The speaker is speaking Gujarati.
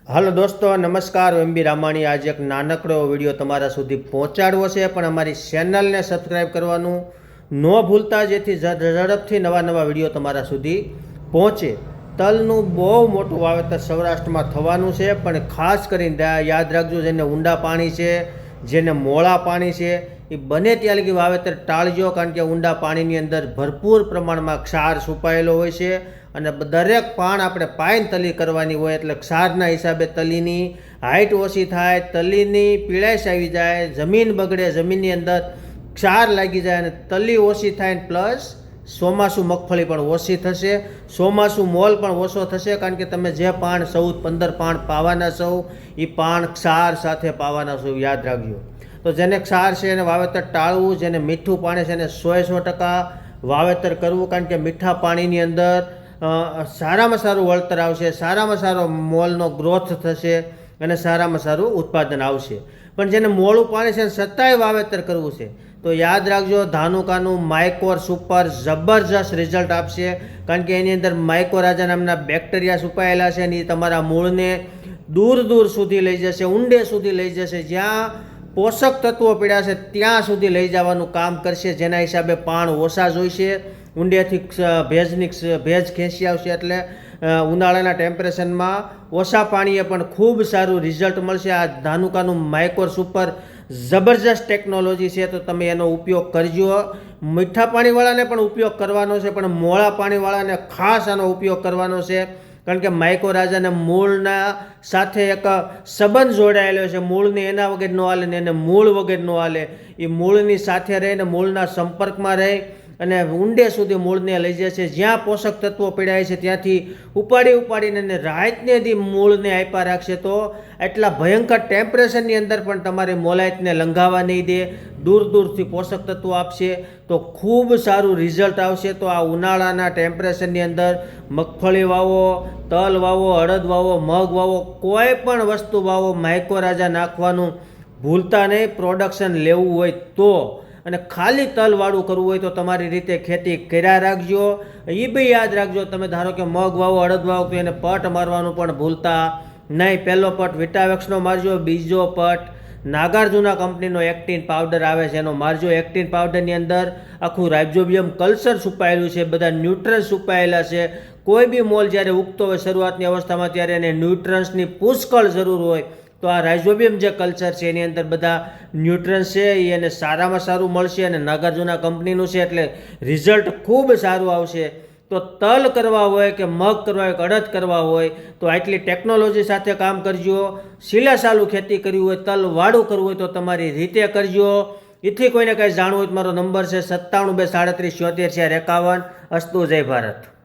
હાલો દોસ્તો, નમસ્કાર. એમબી રામાણી આજે એક નાનકડો વિડીયો તમારા સુધી પહોંચાડવો છે, પણ અમારી ચેનલને સબસ્ક્રાઈબ કરવાનું ન ભૂલતા, જેથી ઝડપથી નવા વિડીયો તમારા સુધી પહોંચે. તલનું બહુ મોટું વાવેતર સૌરાષ્ટ્રમાં થવાનું છે, પણ ખાસ કરીને યાદ રાખજો, જેને ઊંડા પાણી છે, જેને મોળા પાણી છે, એ બને ત્યાં લગી વાવેતર ટાળજો, કારણ કે ઊંડા પાણીની અંદર ભરપૂર પ્રમાણમાં ક્ષાર છુપાયેલો હોય છે અને દરેક પાણ આપણે પાઈન તલી કરવાની હોય, એટલે ક્ષારના હિસાબે તલીની હાઇટ ઓછી થાય, તલીની પીળાશ આવી જાય, જમીન બગડે, જમીનની અંદર ક્ષાર લાગી જાય અને તલી ઓછી થાય, પ્લસ ચોમાસું મગફળી પણ ઓછી થશે, ચોમાસું મોલ પણ ઓછો થશે, કારણ કે તમે જે પાણ 14-15 પાણ પાવાના છો એ પાણ ક્ષાર સાથે પાવાના છો, યાદ રાખજો. તો જેને ક્ષાર છે એને વાવેતર ટાળવું, જેને મીઠું પાણી છે એને 100% વાવેતર કરવું, કારણ કે મીઠા પાણીની અંદર સારામાં સારું વળતર આવશે, સારામાં સારો મોલનો ગ્રોથ થશે અને સારામાં સારું ઉત્પાદન આવશે. પણ જેને મોળું પાણી છે છતાંય વાવેતર કરવું છે તો યાદ રાખજો, ધાનુકાનું માઇકોર સુપર જબરજસ્ત રિઝલ્ટ આપશે, કારણ કે એની અંદર માઇકોરાજા નામના બેક્ટેરિયા છુપાયેલા છે અને એ તમારા મૂળને દૂર સુધી લઈ જશે, ઊંડે સુધી લઈ જશે, જ્યાં પોષક તત્વો પીડ્યા છે ત્યાં સુધી લઈ જવાનું કામ કરશે, જેના હિસાબે પાણ ઓછા જોઈશે, ઊંડેથી ભેજ ખેંચી આવશે, એટલે ઉનાળાના ટેમ્પરેચરમાં ઓછા પાણીએ પણ ખૂબ સારું રિઝલ્ટ મળશે. આ ધાનુકાનું માઇકોર સુપર જબરજસ્ત ટેકનોલોજી છે, તો તમે એનો ઉપયોગ કરજો. મીઠા પાણીવાળાને પણ ઉપયોગ કરવાનો છે, પણ મોળા પાણીવાળાને ખાસ આનો ઉપયોગ કરવાનો છે, કારણ કે માઇકોરાજાને મૂળના સાથે એક સંબંધ જોડાયેલો છે. મૂળને એના વગર ન હાલે ને એને મૂળ વગર ન હાલે, એ મૂળની સાથે રહીને મૂળના સંપર્કમાં રહી અને ઊંડે સુધી મૂળને લઈ જશે, જ્યાં પોષક તત્વો પીડાય છે ત્યાંથી ઉપાડીને એને રાહતનેથી મૂળને આપ્યા રાખશે. તો એટલા ભયંકર ટેમ્પરેચરની અંદર પણ તમારે મોલાયતને લંઘાવા નહીં દે, દૂરથી પોષક તત્વો આપશે, તો ખૂબ સારું રિઝલ્ટ આવશે. તો આ ઉનાળાના ટેમ્પરેચરની અંદર મગફળી વાવો, તલ વાવો, અડદ વાવો, મગ વાવો, કોઈ પણ વસ્તુ વાવો, માઇકોરાજા નાખવાનું ભૂલતા નહીં. પ્રોડક્શન લેવું હોય તો, અને ખાલી તલવાળું કરવું હોય તો તમારી રીતે ખેતી કર્યા રાખજો. એ બી યાદ રાખજો, તમે ધારો કે મગ વાવો, અડદ વાવો તો એને પટ મારવાનું પણ ભૂલતા નહીં. પહેલો પટ વિટાવેક્સનો મારજો, બીજો પટ નાગાર્જુના કંપનીનો એક્ટિન પાવડર આવે છે એનો મારજો. એક્ટિન પાવડરની અંદર આખું રાઇઝોબિયમ કલ્ચર છુપાયેલું છે, બધા ન્યુટ્રન્સ છુપાયેલા છે. કોઈ બી મોલ જ્યારે ઉગતો હોય શરૂઆતની અવસ્થામાં ત્યારે એને ન્યુટ્રન્સની પુષ્કળ જરૂર હોય, તો આ રાઇઝોબિયમ જે કલ્ચર છે એની અંદર બધા ન્યુટ્રન્સ છે એ એને સારામાં સારું મળશે, અને નાગાર્જુના કંપનીનું છે એટલે રિઝલ્ટ ખૂબ સારું આવશે. તો તલ કરવા હોય કે મગ કરવા હોય કે અડદ કરવા હોય તો આટલી ટેકનોલોજી સાથે કામ કરજો. સિલાસાલું ખેતી કરવી હોય, તલ વાળું કરવું હોય તો તમારી રીતે કરજો. એથી કોઈને કાંઈ જાણવું હોય તો મારો નંબર છે 97 237 74 51. અસ્તુ. જય ભારત.